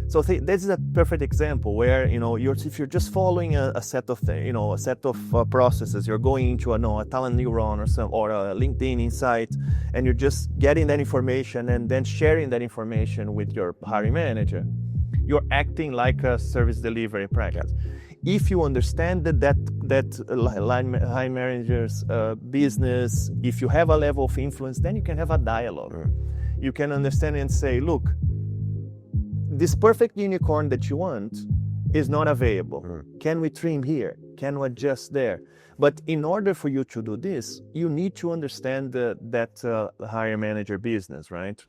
So this is a perfect example where if you're just following a set of processes, you're going into a talent neuron or a LinkedIn insight, and you're just getting that information and then sharing that information with your hiring manager. You're acting like a service delivery practice. If you understand that line manager's business, if you have a level of influence, then you can have a dialogue. You can understand and say, look, this perfect unicorn that you want is not available. Can we trim here? Can we adjust there? But in order for you to do this, you need to understand that hiring manager business, right?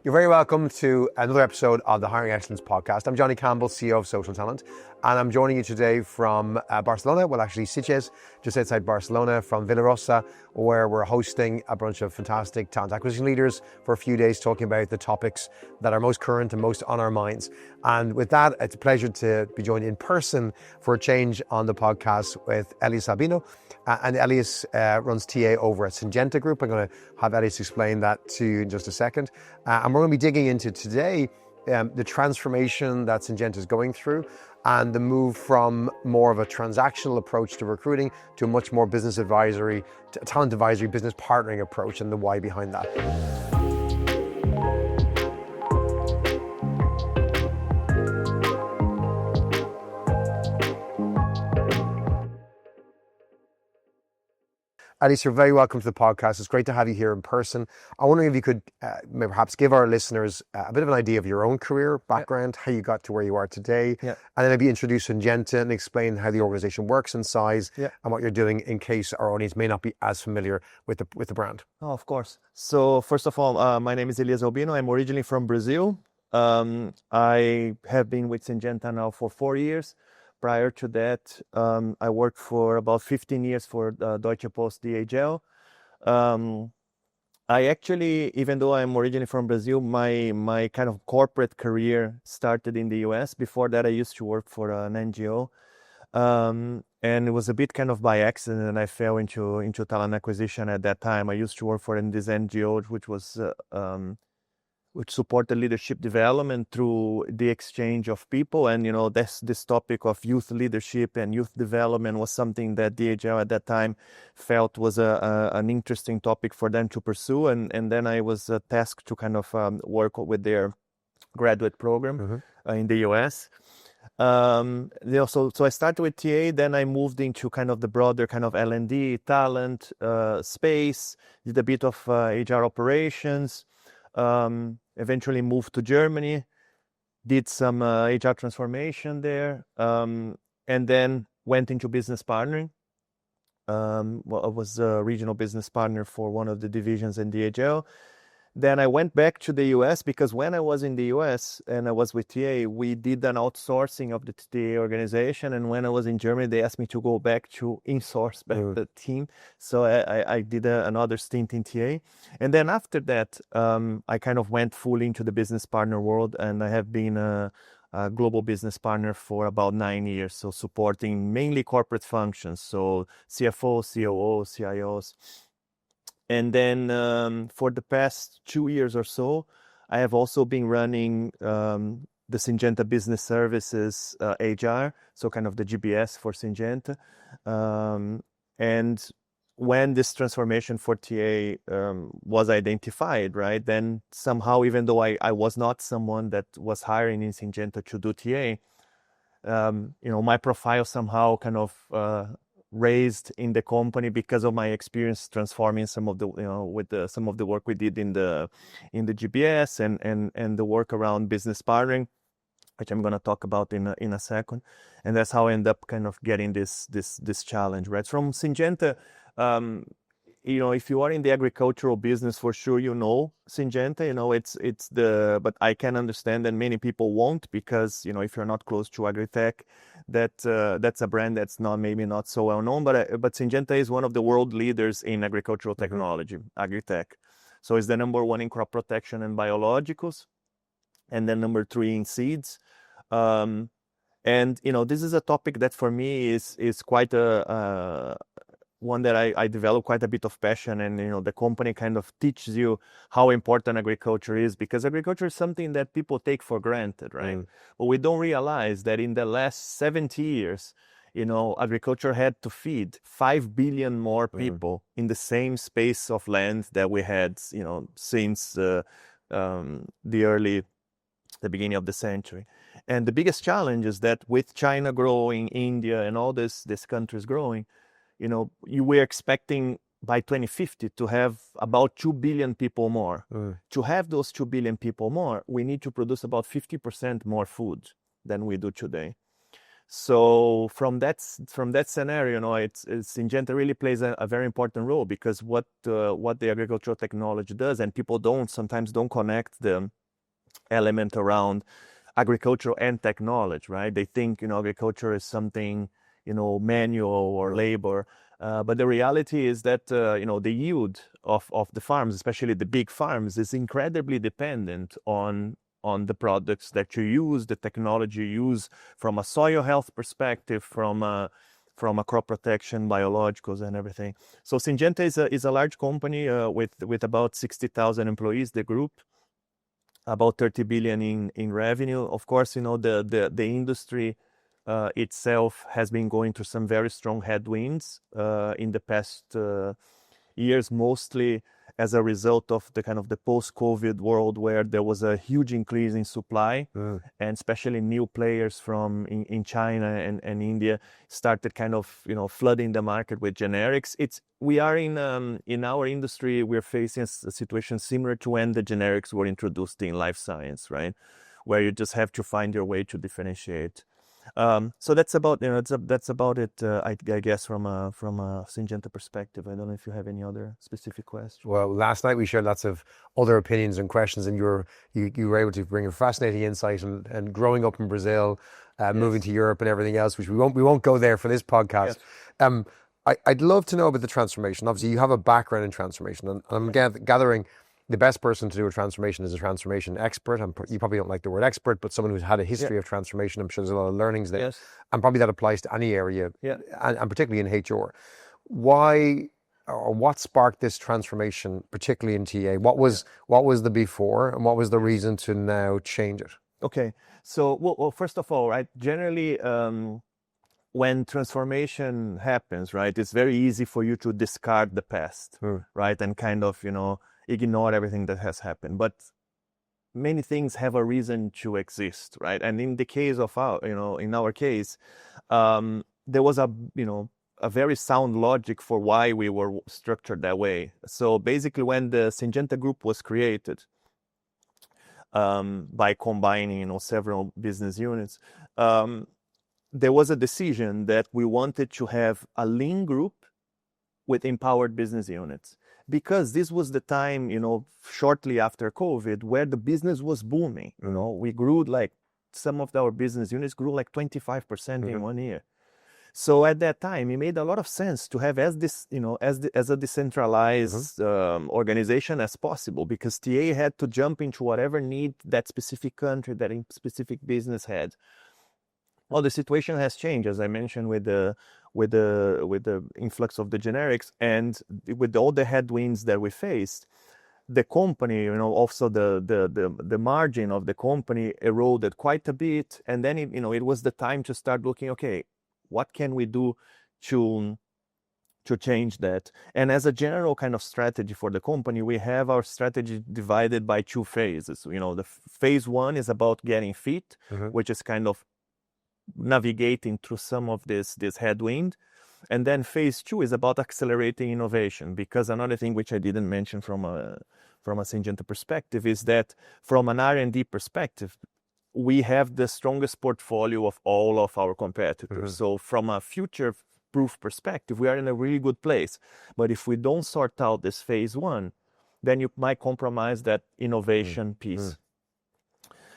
You're very welcome to another episode of the Hiring Excellence Podcast. I'm Johnny Campbell, CEO of SocialTalent, and I'm joining you today from Barcelona, well actually Sitges, just outside Barcelona, from Villarosa, where we're hosting a bunch of fantastic talent acquisition leaders for a few days talking about the topics that are most current and most on our minds. And with that, it's a pleasure to be joined in person for a change on the podcast with Elias Albino. And Elias runs TA over at Syngenta Group. I'm going to have Elias explain that to you in just a second. And we're going to be digging into today the transformation that Syngenta is going through and the move from more of a transactional approach to recruiting to a much more business advisory, talent advisory, business partnering approach, and the why behind that. Elias, you're very welcome to the podcast. It's great to have you here in person. I'm wondering if you could perhaps give our listeners a bit of an idea of your own career background, how you got to where you are today, and then maybe introduce Syngenta and explain how the organization works and size and what you're doing in case our audience may not be as familiar with the brand. Oh, of course. So first of all, my name is Elias Albino. I'm originally from Brazil. I have been with Syngenta now for 4 years. Prior to that, I worked for about 15 years for Deutsche Post DHL. I actually, even though I'm originally from Brazil, my kind of corporate career started in the US. Before that, I used to work for an NGO. And it was a bit kind of by accident, and I fell into talent acquisition at that time. I used to work for this NGO, which supported leadership development through the exchange of people. And, this topic of youth leadership and youth development was something that DHL at that time felt was an interesting topic for them to pursue. And then I was tasked to kind of work with their graduate program in the US. So I started with TA, then I moved into kind of the broader kind of L&D, talent space, did a bit of HR operations, eventually moved to Germany, did some HR transformation there, and then went into business partnering. I was a regional business partner for one of the divisions in DHL. Then I went back to the US because when I was in the US and I was with TA, we did an outsourcing of the TA organization. And when I was in Germany, they asked me to go back to insource back the team. So I did another stint in TA. And then after that, I kind of went fully into the business partner world, and I have been a global business partner for about 9 years. So supporting mainly corporate functions. So CFO, COO, CIOs. And then for the past 2 years or so, I have also been running the Syngenta Business Services HR, so kind of the GBS for Syngenta. And when this transformation for TA was identified, right, then somehow, even though I was not someone that was hiring in Syngenta to do TA, my profile somehow kind of raised in the company because of my experience transforming some of the some of the work we did in the GBS and the work around business partnering, which I'm going to talk about in a second. And that's how I end up kind of getting this challenge, right? From Syngenta, if you are in the agricultural business, for sure, Syngenta, it's but I can understand that many people won't, because, if you're not close to agritech, that's a brand that's maybe not so well known, but Syngenta is one of the world leaders in agricultural technology, agritech. So it's the number one in crop protection and biologicals, and then number 3 in seeds. And this is a topic that for me is quite a one that I developed quite a bit of passion, and the company kind of teaches you how important agriculture is, because agriculture is something that people take for granted, right? But we don't realize that in the last 70 years, agriculture had to feed 5 billion more people in the same space of land that we had, since the beginning of the century. And the biggest challenge is that with China growing, India, and all these countries growing, you were expecting by 2050 to have about 2 billion people more. To have those 2 billion people more, we need to produce about 50% more food than we do today. So from that scenario, it's Syngenta really plays a very important role, because what the agricultural technology does, and people sometimes don't connect the element around agriculture and technology, right? They think agriculture is something manual or labor, but the reality is that the yield of the farms, especially the big farms, is incredibly dependent on the products that you use, the technology you use, from a soil health perspective, from a crop protection, biologicals, and everything. So Syngenta is a large company with about 60,000 employees. The group, about 30 billion in revenue. Of course, the industry itself has been going through some very strong headwinds in the past years, mostly as a result of the post-COVID world, where there was a huge increase in supply, and especially new players in China and India started flooding the market with generics. We are in our industry, we're facing a situation similar to when the generics were introduced in life science, right? Where you just have to find your way to differentiate. So that's about that's about it. I guess from a Syngenta perspective. I don't know if you have any other specific questions. Well, last night we shared lots of other opinions and questions, and you were able to bring a fascinating insight, and growing up in Brazil, moving to Europe, and everything else, which we won't go there for this podcast. Yes. I'd love to know about the transformation. Obviously, you have a background in transformation, and I'm gathering the best person to do a transformation is a transformation expert. You probably don't like the word expert, but someone who's had a history of transformation. I'm sure there's a lot of learnings there. Yes. And probably that applies to any area, and particularly in HR. Why, or what sparked this transformation, particularly in TA? What was the before, and what was the reason to now change it? Okay. So, well, first of all, right, generally, when transformation happens, right, it's very easy for you to discard the past, right, and ignore everything that has happened. But many things have a reason to exist, right? And in the case of in our case, there was a very sound logic for why we were structured that way. So basically, when the Syngenta Group was created, by combining several business units, there was a decision that we wanted to have a lean group with empowered business units, because this was the time, shortly after COVID, where the business was booming. We grew, some of our business units grew 25% in 1 year. So at that time, it made a lot of sense to have as a decentralized organization as possible, because TA had to jump into whatever need that specific country, that specific business had. Well, the situation has changed, as I mentioned, with the influx of the generics, and with all the headwinds that we faced, the company, also the margin of the company eroded quite a bit, and then it was the time to start looking, okay, what can we do to change that? And as a general strategy for the company, we have our strategy divided by 2 phases. The phase 1 is about getting fit, which is navigating through some of this headwind. And then phase 2 is about accelerating innovation, because another thing which I didn't mention from a Syngenta perspective is that from an R&D perspective, we have the strongest portfolio of all of our competitors. So from a future-proof perspective, we are in a really good place. But if we don't sort out this phase 1, then you might compromise that innovation piece.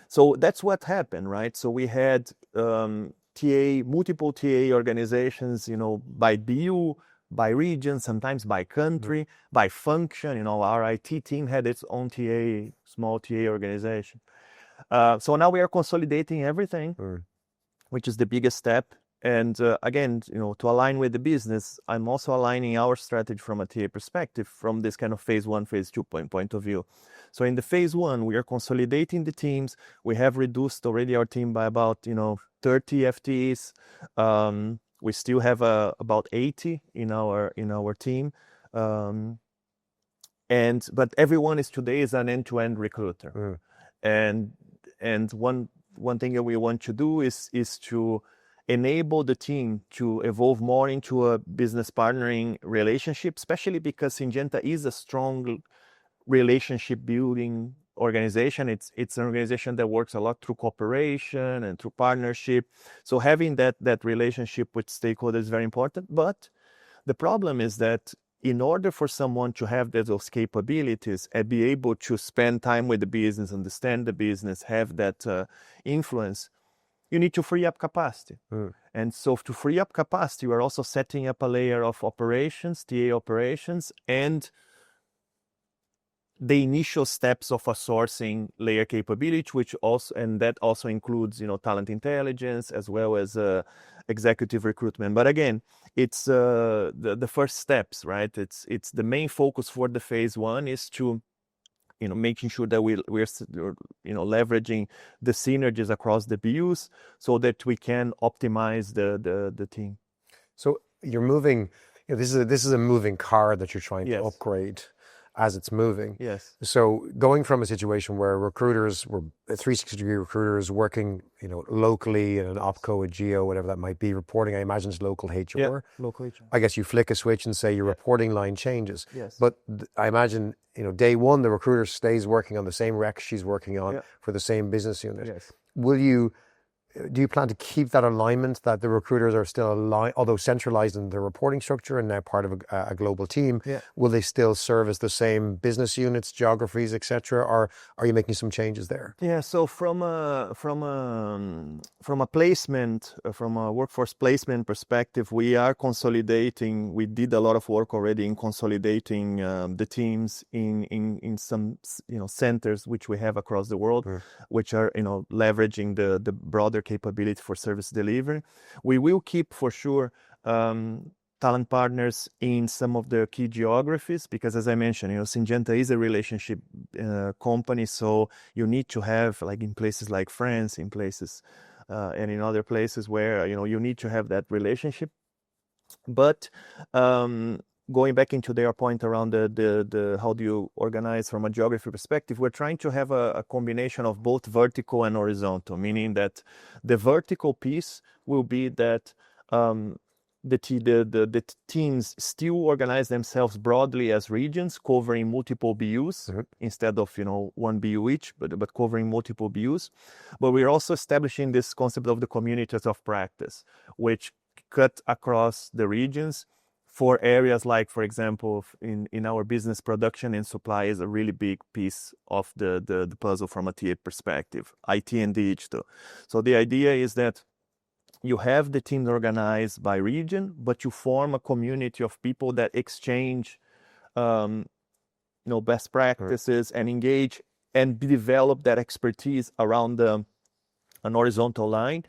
So that's what happened, right? So we had multiple TA organizations, by BU, by region, sometimes by country, by function. Our IT team had its own small TA organization. So now we are consolidating everything, which is the biggest step And again, to align with the business, I'm also aligning our strategy from a TA perspective from this kind of phase 1, phase 2 point of view. So in the phase 1, we are consolidating the teams. We have reduced already our team by about 30 FTEs. We still have about 80 in our team. But everyone today is an end-to-end recruiter. And one thing that we want to do is to enable the team to evolve more into a business partnering relationship, especially because Syngenta is a strong relationship building organization. It's an organization that works a lot through cooperation and through partnership. So having that relationship with stakeholders is very important. But the problem is that in order for someone to have those capabilities and be able to spend time with the business, understand the business, have that influence, you need to free up capacity. And so to free up capacity, we're also setting up a layer of operations, TA operations, and the initial steps of a sourcing layer capability, that also includes, talent intelligence as well as executive recruitment. But again, it's the first steps, right? It's the main focus for the phase 1 is to making sure that we're leveraging the synergies across the BUs so that we can optimize the team. So you're moving. This is a moving car that you're trying to upgrade as it's moving. Yes. So going from a situation where recruiters were 360-degree recruiters working, locally in an OpCo, a GEO, whatever that might be, reporting, I imagine it's local HR. Yeah, local HR. I guess you flick a switch and say your reporting line changes. Yes. But I imagine, day one, the recruiter stays working on the same rec she's working on for the same business unit. Yes. Do you plan to keep that alignment, that the recruiters are still aligned, although centralized in their reporting structure and now part of a global team? Will they still serve as the same business units, geographies, etc., or are you making some changes there? Yeah. So from a placement, from a workforce placement perspective, we are consolidating. We did a lot of work already in consolidating the teams in some centers which we have across the world, which are leveraging the broader capability for service delivery. We will keep for sure talent partners in some of the key geographies because, as I mentioned, Syngenta is a relationship company, so you need to have, like in places like France, in places and in other places where you need to have that relationship. But going back into their point around the how do you organize from a geography perspective, we're trying to have a combination of both vertical and horizontal, meaning that the vertical piece will be that the teams still organize themselves broadly as regions, covering multiple BUs instead of one BU each, but covering multiple BUs. But we're also establishing this concept of the communities of practice, which cut across the regions for areas like, for example, in our business, production and supply is a really big piece of the puzzle from a TA perspective, IT and digital. So the idea is that you have the teams organized by region, but you form a community of people that exchange, best practices and engage and develop that expertise around an horizontal line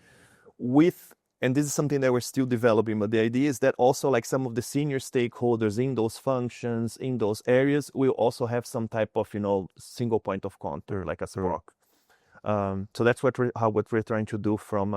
and this is something that we're still developing, but the idea is that also like some of the senior stakeholders in those functions, in those areas, will also have some type of, single point of contact, like a SPOC. So that's what we're trying to do from,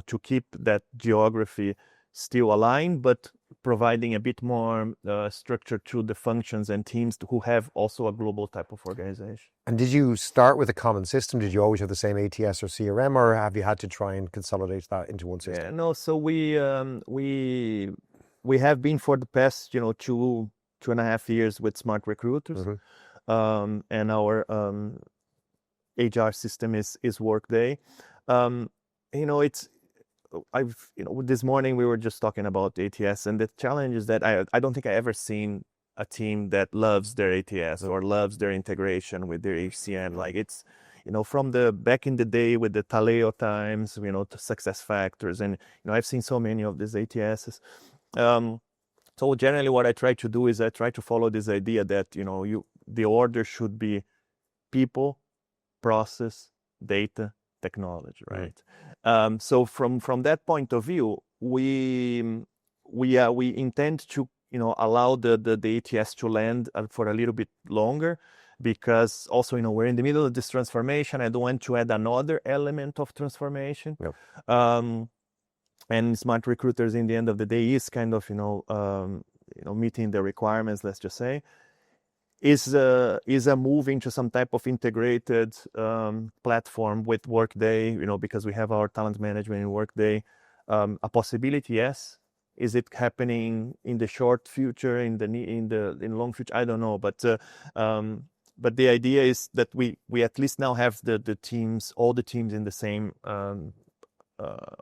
to keep that geography still aligned, but providing a bit more structure to the functions and teams who have also a global type of organization. And did you start with a common system? Did you always have the same ATS or CRM, or have you had to try and consolidate that into one system? Yeah, no. So we have been for the past 2.5 years with Smart Recruiters, and our HR system is Workday. This morning we were just talking about ATS, and the challenge is that I don't think I ever seen a team that loves their ATS or loves their integration with their HCM. Like it's, from the back in the day with the Taleo times, to success factors, and I've seen so many of these ATSs. So generally, what I try to do is I try to follow this idea that the order should be people, process, data, technology, right? So from that point of view, we intend to allow the ATS to land for a little bit longer, because also we're in the middle of this transformation. I don't want to add another element of transformation. Yep. And smart recruiters in the end of the day is kind of meeting the requirements, let's just say, is a move into some type of integrated platform with Workday, because we have our talent management in Workday. A possibility, yes. Is it happening in the short future, in the long future? I don't know, but the idea is that we at least now have all the teams in the same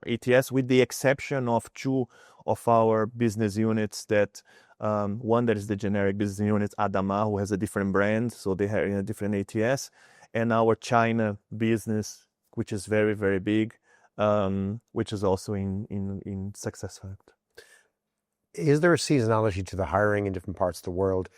ATS, with the exception of two of our business units. That one that is the generic business unit, Adama, who has a different brand, so they have a different ATS, and our China business, which is very, very big, which is also in SuccessFactors. Is there a seasonality to the hiring in different parts of the world?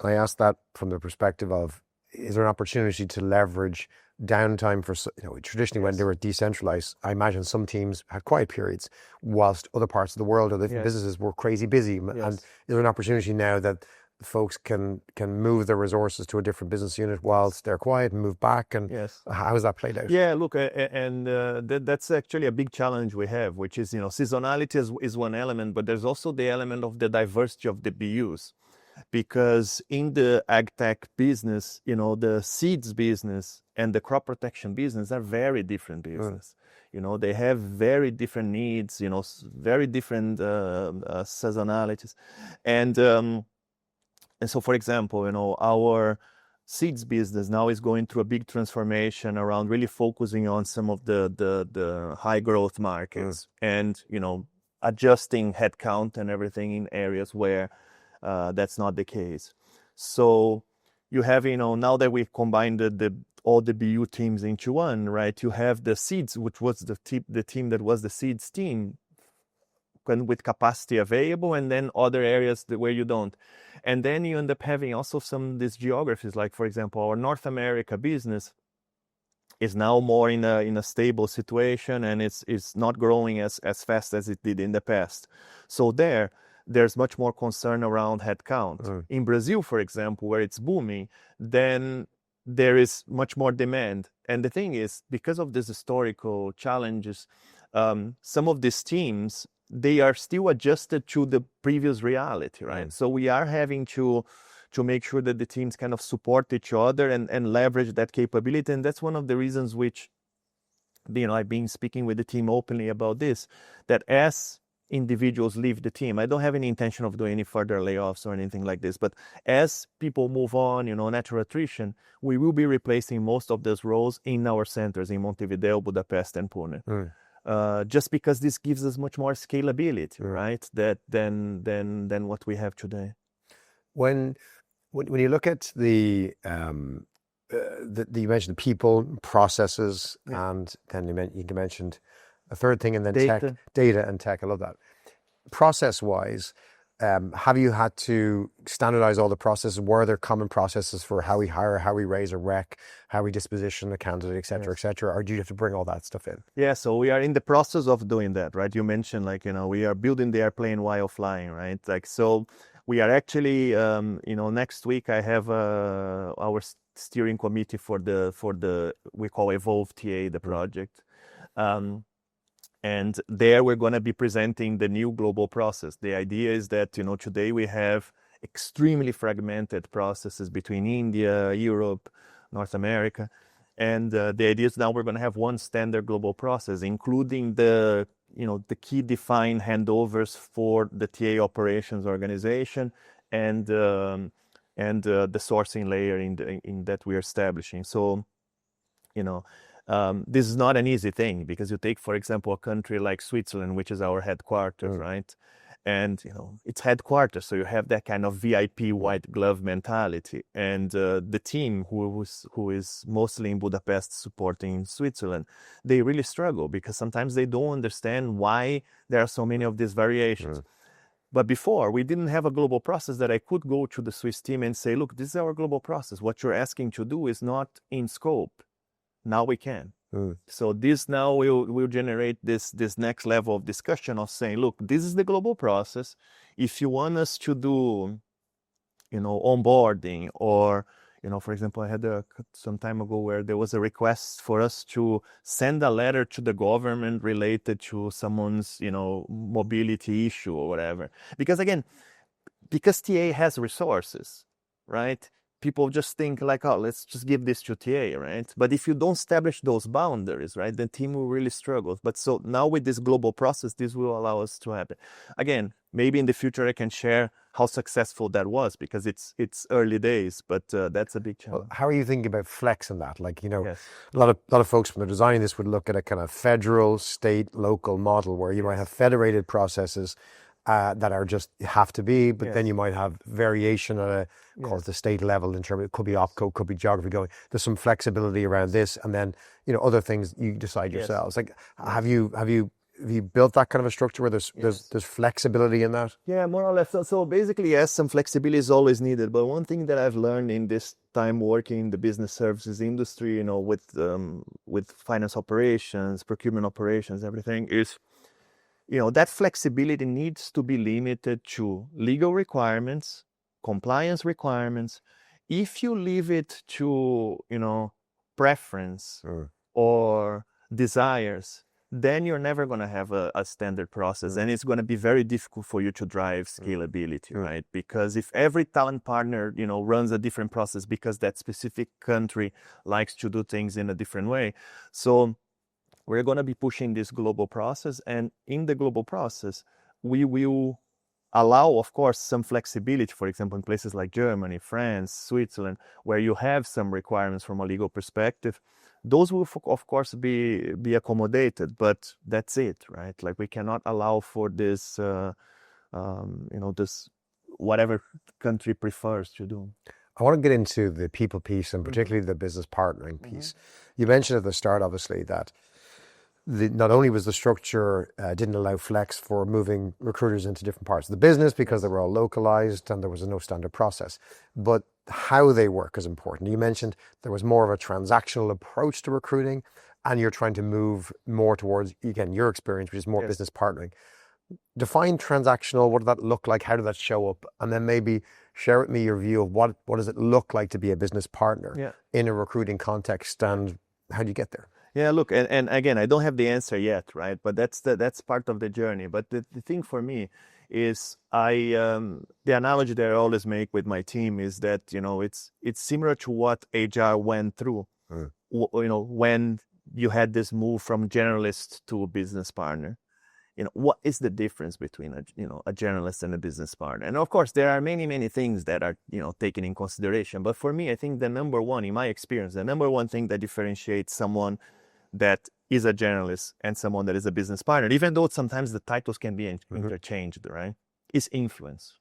I ask that from the perspective of, is there an opportunity to leverage downtime for, traditionally when they were decentralized, I imagine some teams had quiet periods whilst other parts of the world or the businesses were crazy busy. And is there an opportunity now that folks can move their resources to a different business unit whilst they're quiet and move back? And how has that played out? Yeah, look, and that's actually a big challenge we have, which is, seasonality is one element, but there's also the element of the diversity of the BUs. Because in the ag tech business, the seeds business and the crop protection business are very different business. They have very different needs, very different seasonalities. And so, for example, our seeds business now is going through a big transformation around really focusing on some of the high growth markets and, adjusting headcount and everything in areas where that's not the case. So you have, now that we've combined all the BU teams into one, right? You have the seeds, which was the team that was the seeds team, with capacity available, and then other areas where you don't. And then you end up having also these geographies, like, for example, our North America business is now more in a stable situation, and it's not growing as fast as it did in the past. So there's much more concern around headcount. In Brazil, for example, where it's booming, then there is much more demand. And the thing is, because of these historical challenges, some of these teams, they are still adjusted to the previous reality, right? So we are having to make sure that the teams kind of support each other and leverage that capability. And that's one of the reasons which, I've been speaking with the team openly about this, that as individuals leave the team, I don't have any intention of doing any further layoffs or anything like this, but as people move on, natural attrition, we will be replacing most of those roles in our centers in Montevideo, Budapest, and Pune. Just because this gives us much more scalability, right? Than what we have today. When you look at you mentioned the people, processes, and then you mentioned a third thing, and then data and tech. I love that. Process-wise, have you had to standardize all the processes? Were there common processes for how we hire, how we raise a rec, how we disposition a candidate, et cetera, or do you have to bring all that stuff in? Yeah, so we are in the process of doing that, right? You mentioned, we are building the airplane while flying, right? So we are actually, next week I have our steering committee for the we call Evolve TA, the project. And there we're going to be presenting the new global process. The idea is that, today we have extremely fragmented processes between India, Europe, North America. And the idea is now we're going to have one standard global process, including the key defined handovers for the TA operations organization and the sourcing layer in that we're establishing. So, this is not an easy thing, because you take, for example, a country like Switzerland, which is our headquarters, right? And, it's headquarters, so you have that kind of VIP white glove mentality. And the team who is mostly in Budapest supporting Switzerland, they really struggle, because sometimes they don't understand why there are so many of these variations. But before, we didn't have a global process that I could go to the Swiss team and say, look, this is our global process. What you're asking to do is not in scope. Now we can. So this now will generate this next level of discussion of saying, look, this is the global process. If you want us to do, onboarding, or, for example, I had some time ago where there was a request for us to send a letter to the government related to someone's, mobility issue or whatever. Because TA has resources, right? People just think like, oh, let's just give this to TA, right? But if you don't establish those boundaries, right, the team will really struggle. But so now with this global process, this will allow us to happen. Again, maybe in the future I can share how successful that was, because it's early days, but that's a big challenge. Well, how are you thinking about flex in that? Like, Yes. a lot of folks when they're designing this would look at a kind of federal, state, local model where you might have federated processes that are just have to be, but then you might have variation at a call it the state level in terms of, it could be opco, could be geography going. There's some flexibility around this, and then other things you decide yourselves. Like, have you built that kind of a structure where there's flexibility in that? Yeah, more or less. So basically, yes, some flexibility is always needed. But one thing that I've learned in this time working in the business services industry, with finance operations, procurement operations, everything, is that flexibility needs to be limited to legal requirements, compliance requirements. If you leave it to, preference or desires, then you're never going to have a standard process. And it's going to be very difficult for you to drive scalability, right? Because if every talent partner, runs a different process because that specific country likes to do things in a different way. So we're going to be pushing this global process, and in the global process, we will allow, of course, some flexibility, for example, in places like Germany, France, Switzerland, where you have some requirements from a legal perspective. Those will, of course, be accommodated, but that's it, right? Like, we cannot allow for this, this whatever country prefers to do. I want to get into the people piece, and particularly the business partnering piece. You mentioned at the start, obviously, that not only was the structure didn't allow flex for moving recruiters into different parts of the business because they were all localized and there was no standard process, but how they work is important. You mentioned there was more of a transactional approach to recruiting, and you're trying to move more towards, again, your experience, which is more business partnering. Define transactional. What did that look like? How did that show up? And then maybe share with me your view of what does it look like to be a business partner in a recruiting context, and how do you get there? Yeah, look, and again, I don't have the answer yet, right? But that's part of the journey. But the thing for me is, the analogy that I always make with my team is that, it's similar to what HR went through, when you had this move from generalist to a business partner. What is the difference between a generalist and a business partner? And of course, there are many, many things that are, taken in consideration. But for me, I think in my experience, the number one thing that differentiates someone that is a generalist and someone that is a business partner, even though sometimes the titles can be interchanged, right, is influence.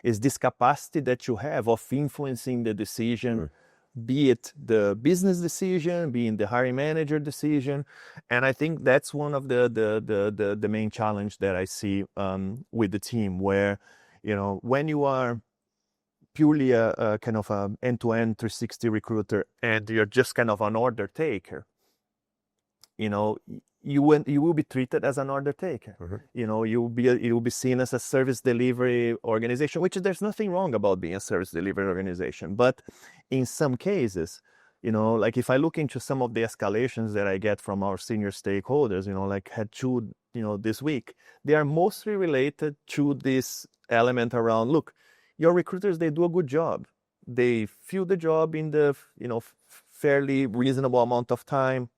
Is this capacity that you have of influencing the decision, be it the business decision, be it the hiring manager decision. And I think that's one of the main challenge that I see with the team, where, when you are purely a kind of a end-to-end 360 recruiter and you're just kind of an order taker, you will be treated as an order taker. You will be seen as a service delivery organization, which there's nothing wrong about being a service delivery organization. But in some cases, like if I look into some of the escalations that I get from our senior stakeholders, like had two, this week, they are mostly related to this element around, look, your recruiters, they do a good job. They fill the job in the, fairly reasonable amount of time.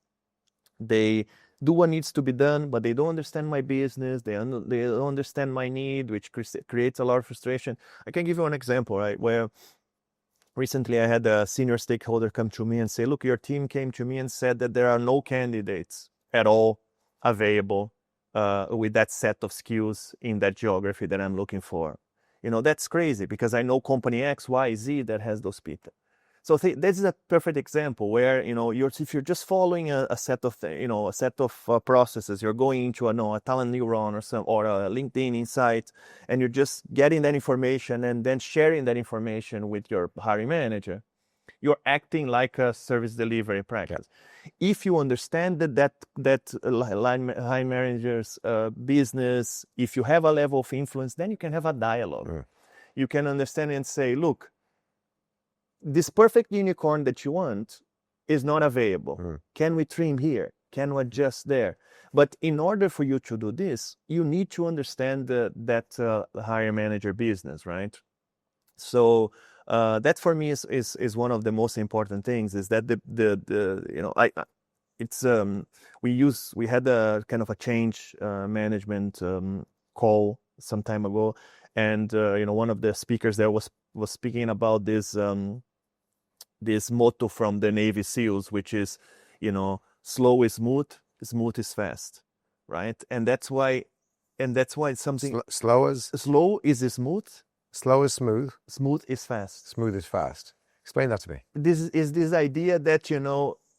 They do what needs to be done, but they don't understand my business. They don't understand my need, which creates a lot of frustration. I can give you an example, right? Where recently I had a senior stakeholder come to me and say, look, your team came to me and said that there are no candidates at all available with that set of skills in that geography that I'm looking for. That's crazy, because I know company X, Y, Z that has those people. So this is a perfect example where, if you're just following a set of processes, you're going into a talent neuron or a LinkedIn insight, and you're just getting that information and then sharing that information with your hiring manager. you're acting like a service delivery practice. If you understand that line manager's business, if you have a level of influence, then you can have a dialogue. You can understand and say, look, this perfect unicorn that you want is not available. Can we trim here? Can we adjust there? But in order for you to do this, you need to understand that hire manager business, right? So that for me is one of the most important things, is that we had a kind of a change management call some time ago, and one of the speakers there was speaking about this motto from the Navy SEALs, which is, slow is smooth, smooth is fast, right? And that's why it's something. Slow is smooth. Slow is smooth. Smooth is fast. Smooth is fast. Explain that to me. This is this idea that,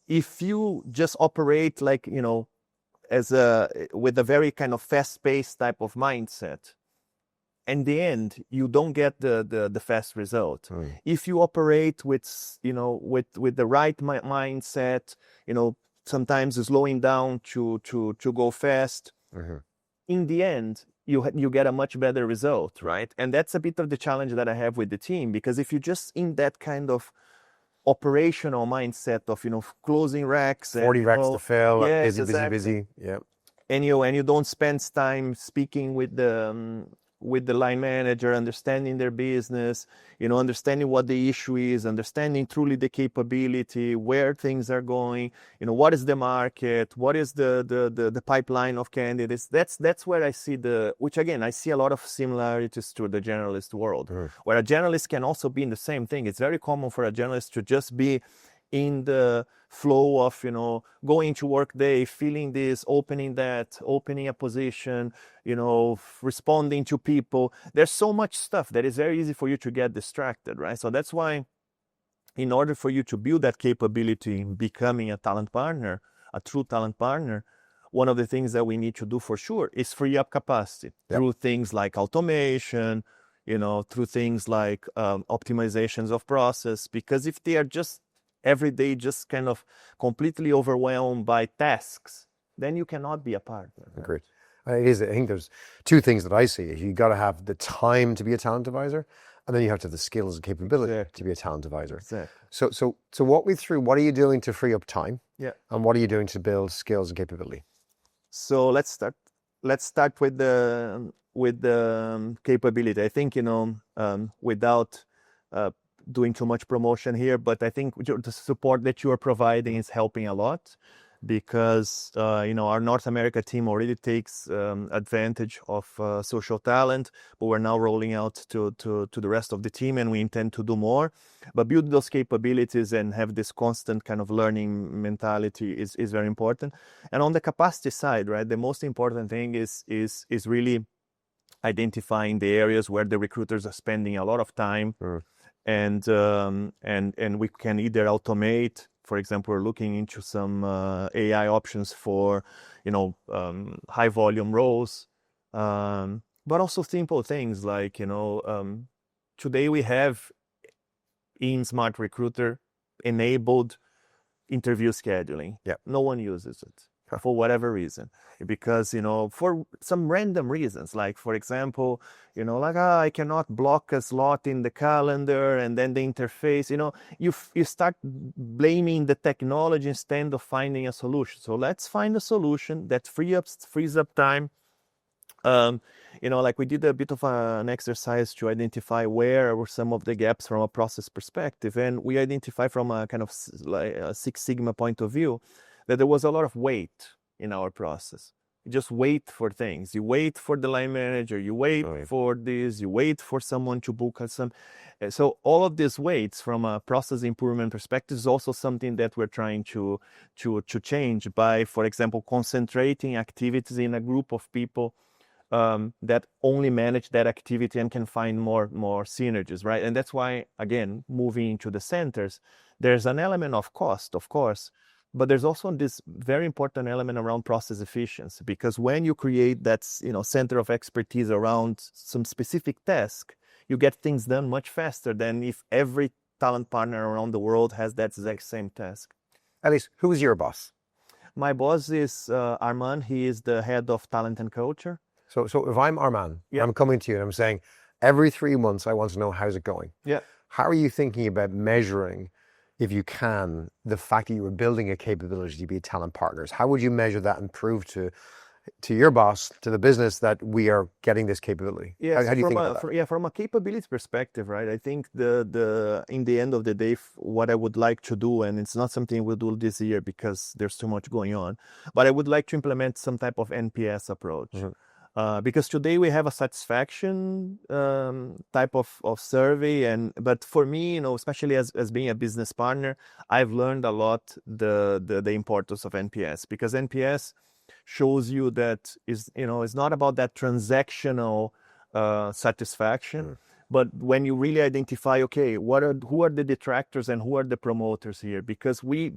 if you just operate like, with a very kind of fast-paced type of mindset, in the end, you don't get the fast result. If you operate with the right mindset, sometimes slowing down to go fast, in the end, you get a much better result, right? And that's a bit of the challenge that I have with the team, because if you're just in that kind of operational mindset of closing racks, 40 racks to fill, yes, busy, yeah, and you don't spend time speaking with the line manager, understanding their business, understanding what the issue is, understanding truly the capability, where things are going, what is the market, what is the pipeline of candidates. That's where I see which again, I see a lot of similarities to the generalist world, where a generalist can also be in the same thing. It's very common for a generalist to just be in the flow of, going to work day, feeling this, opening a position, responding to people. There's so much stuff that is very easy for you to get distracted, right? So that's why, in order for you to build that capability in becoming a talent partner, a true talent partner, one of the things that we need to do for sure is free up capacity through things like automation, through things like optimizations of process, because if they are just every day just kind of completely overwhelmed by tasks, then you cannot be a partner. Agreed. I think there's two things that I see. You got to have the time to be a talent advisor, and then you have to have the skills and capability to be a talent advisor. Exactly. So walk me through, what are you doing to free up time? Yeah. And what are you doing to build skills and capability? So let's start with the capability. I think, without doing too much promotion here, but I think the support that you are providing is helping a lot, because our North America team already takes advantage of SocialTalent, but we're now rolling out to the rest of the team, and we intend to do more. But build those capabilities and have this constant kind of learning mentality is very important. And on the capacity side, right, the most important thing is really identifying the areas where the recruiters are spending a lot of time. And we can either automate. For example, we're looking into some AI options for, high volume roles, but also simple things like, today we have in Smart Recruiter enabled interview scheduling. No one uses it for whatever reason, because, for some random reasons, like, for example, I cannot block a slot in the calendar, and then the interface, you start blaming the technology instead of finding a solution. So let's find a solution that frees up time. Like we did a bit of an exercise to identify where were some of the gaps from a process perspective, and we identify from a kind of like a Six Sigma point of view that there was a lot of wait in our process. You just wait for things. You wait for the line manager. You wait for this. You wait for someone to book some. So all of these waits from a process improvement perspective is also something that we're trying to change by, for example, concentrating activities in a group of people that only manage that activity and can find more synergies, right? And that's why, again, moving into the centers, there's an element of cost, of course, but there's also this very important element around process efficiency, because when you create that center of expertise around some specific task, you get things done much faster than if every talent partner around the world has that exact same task. Elias, who is your boss? My boss is Arman. He is the head of talent and culture. So if I'm Arman, Yeah. I'm coming to you and I'm saying, every 3 months I want to know how's it going. Yeah. How are you thinking about measuring, if you can, the fact that you were building a capability to be talent partners? How would you measure that and prove to your boss, to the business, that we are getting this capability? Yes, How do you think about that? From a capability perspective, right? I think the in the end of the day, what I would like to do, and it's not something we'll do this year because there's too much going on, but I would like to implement some type of NPS approach. Because today we have a satisfaction type of survey, but for me, especially as being a business partner, I've learned a lot the importance of NPS, because NPS shows you that it's not about that transactional satisfaction, but when you really identify, okay, who are the detractors and who are the promoters here, because we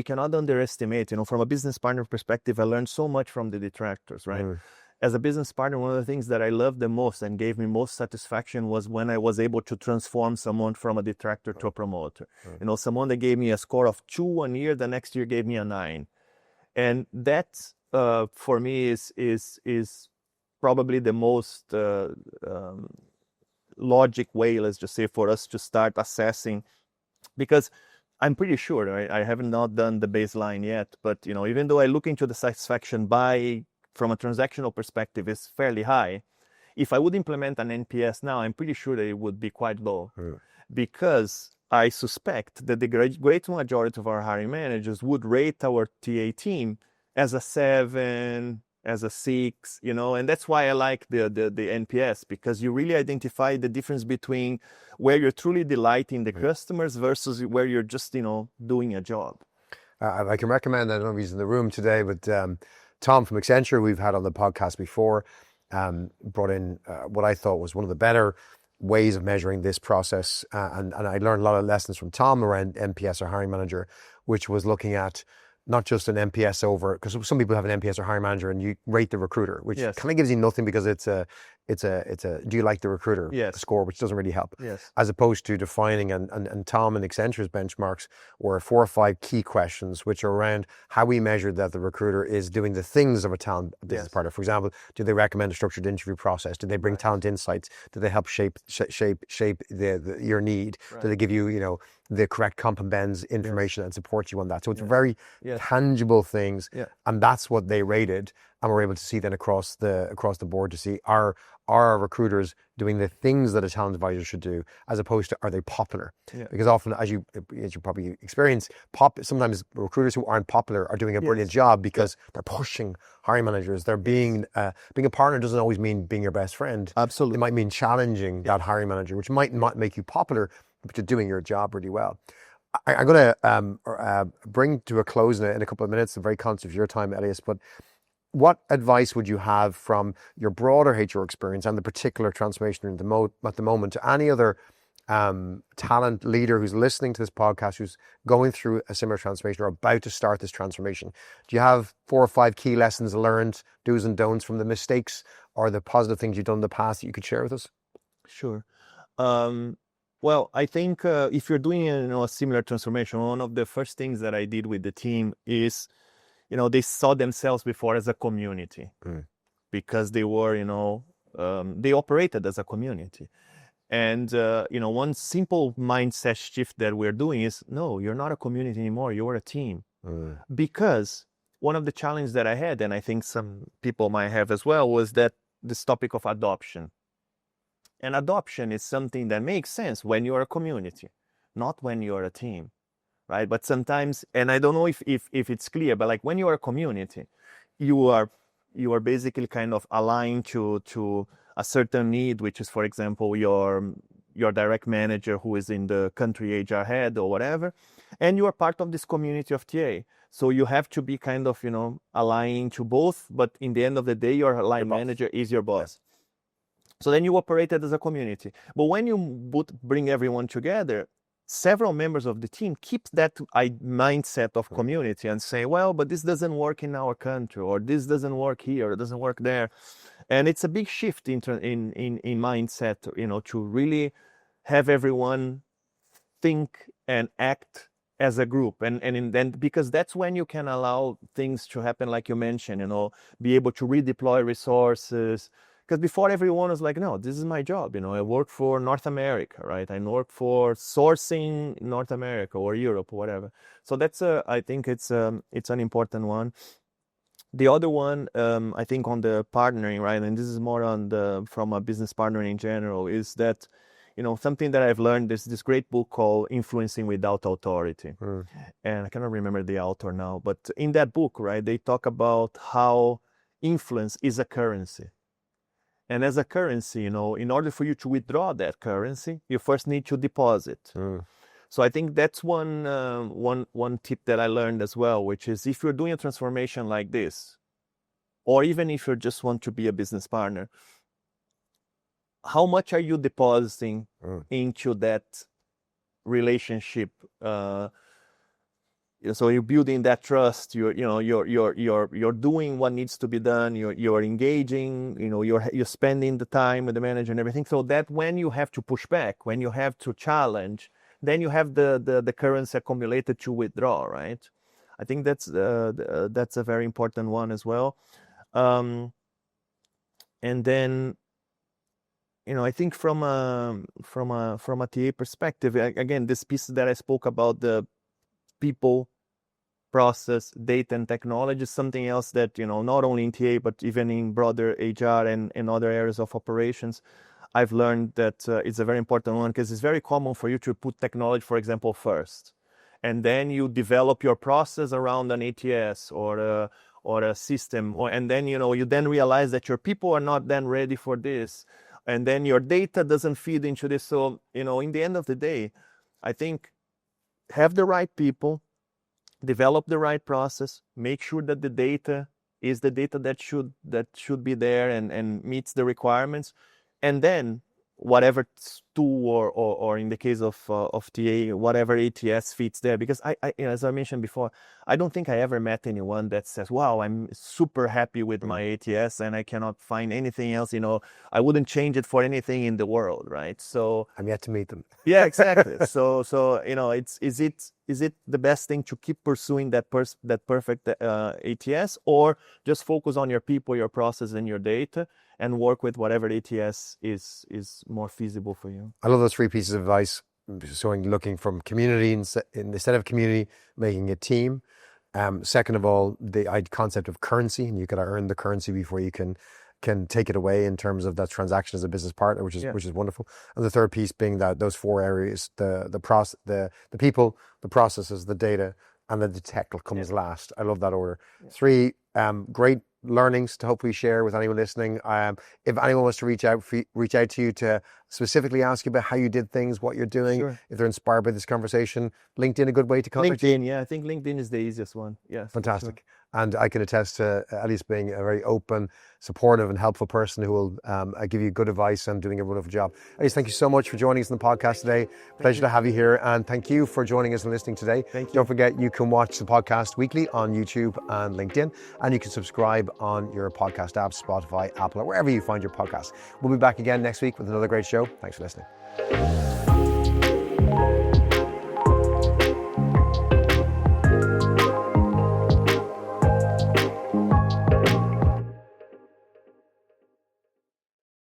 cannot underestimate, from a business partner perspective, I learned so much from the detractors, right? As a business partner, one of the things that I loved the most and gave me most satisfaction was when I was able to transform someone from a detractor to a promoter. Someone that gave me a score of 2 1 year, the next year gave me a 9. And that, for me, is probably the most logic way, let's just say, for us to start assessing, because I'm pretty sure, right? I haven't not done the baseline yet, but even though I look into the satisfaction from a transactional perspective is fairly high, if I would implement an NPS now, I'm pretty sure that it would be quite low, because I suspect that the great majority of our hiring managers would rate our TA team as a 7, as a 6, and that's why I like the NPS, because you really identify the difference between where you're truly delighting the customers versus where you're just, doing a job. I can recommend, I don't know if he's in the room today, but Tom from Accenture, we've had on the podcast before, brought in what I thought was one of the better ways of measuring this process. And I learned a lot of lessons from Tom around NPS or hiring manager, which was looking at not just an NPS over, because some people have an NPS or hiring manager and you rate the recruiter, which kind of gives you nothing, because it's a do you like the recruiter score, which doesn't really help. As opposed to defining, and Tom and Accenture's benchmarks were 4 or 5 key questions, which are around how we measure that the recruiter is doing the things of a talent business partner. For example, do they recommend a structured interview process? Do they bring talent insights? Do they help shape your need? Do they give you, the correct comp and bends information and support you on that? So it's very tangible things, and that's what they rated, and we're able to see then across the board to see are our recruiters doing the things that a talent advisor should do, as opposed to are they popular? Because often, as you probably experience, sometimes recruiters who aren't popular are doing a brilliant job because they're pushing hiring managers. They're being a partner doesn't always mean being your best friend. Absolutely, it might mean challenging that hiring manager, which might not make you popular, but you're doing your job really well. I'm going to bring to a close in a couple of minutes. I'm very conscious of your time, Elias, but what advice would you have from your broader HR experience and the particular transformation at the moment to any other talent leader who's listening to this podcast, who's going through a similar transformation or about to start this transformation? Do you have 4 or 5 key lessons learned, do's and don'ts from the mistakes or the positive things you've done in the past that you could share with us? Sure. Well, I think if you're doing a similar transformation, one of the first things that I did with the team is, they saw themselves before as a community, because they were, they operated as a community. And, one simple mindset shift that we're doing is, no, you're not a community anymore. You're a team. Because one of the challenges that I had, and I think some people might have as well, was that this topic of adoption. And adoption is something that makes sense when you're a community, not when you're a team, right? But sometimes, and I don't know if it's clear, but like when you are a community, you are basically kind of aligned to a certain need, which is, for example, your direct manager who is in the country HR head or whatever, and you are part of this community of TA. So you have to be kind of, aligning to both, but in the end of the day, your line manager is your boss. So then you operated as a community. But when you bring everyone together, several members of the team keep that mindset of community and say, well, but this doesn't work in our country, or this doesn't work here, or it doesn't work there. And it's a big shift in mindset, to really have everyone think and act as a group, and then because that's when you can allow things to happen, like you mentioned, be able to redeploy resources. Because before, everyone was like, no, this is my job. I work for North America, right? I work for sourcing North America or Europe or whatever. So I think it's an important one. The other one, I think, on the partnering, right, and this is more from a business partner in general, is that, something that I've learned is this great book called Influencing Without Authority. And I cannot remember the author now, but in that book, right, they talk about how influence is a currency. And as a currency, in order for you to withdraw that currency, you first need to deposit. So I think that's one tip that I learned as well, which is, if you're doing a transformation like this, or even if you just want to be a business partner, how much are you depositing into that relationship? So you're building that trust. You're doing what needs to be done. You're engaging. You're spending the time with the manager and everything. So that when you have to push back, when you have to challenge, then you have the currency accumulated to withdraw, right? I think that's a very important one as well. And then, I think from a TA perspective, again, this piece that I spoke about, the people, process, data, and technology, is something else that, not only in TA, but even in broader HR and other areas of operations, I've learned that it's a very important one, because it's very common for you to put technology, for example, first. And then you develop your process around an ATS or a system. And then, you then realize that your people are not then ready for this. And then your data doesn't feed into this. So, in the end of the day, I think, have the right people, develop the right process, make sure that the data is the data that should be there and meets the requirements. And then whatever tool or in the case of TA, whatever ATS fits there. Because I as I mentioned before, I don't think I ever met anyone that says, wow, I'm super happy with my ATS and I cannot find anything else. I wouldn't change it for anything in the world, right? So I'm yet to meet them. Yeah, exactly. So is it the best thing to keep pursuing that perfect ATS, or just focus on your people, your process, and your data, and work with whatever ATS is more feasible for you? I love those 3 pieces of advice. So looking from community instead of community, making a team. Second of all, the concept of currency, and you got to earn the currency before you can take it away in terms of that transaction as a business partner, which is wonderful. And the third piece being that those 4 areas: the people, the processes, the data, and then the tech comes last. I love that order. 3 great learnings to hopefully share with anyone listening. If anyone wants to reach out to you to specifically ask you about how you did things, what you're doing, if they're inspired by this conversation, LinkedIn a good way to contact you? LinkedIn, yeah, I think LinkedIn is the easiest one. Yeah, fantastic. Sure. And I can attest to Elias being a very open, supportive, and helpful person who will give you good advice and doing a wonderful job. Elias, thank you so much for joining us on the podcast today. Pleasure to have you here, and thank you for joining us and listening today. Thank you. Don't forget, you can watch the podcast weekly on YouTube and LinkedIn, and you can subscribe on your podcast apps, Spotify, Apple, or wherever you find your podcasts. We'll be back again next week with another great show. Thanks for listening.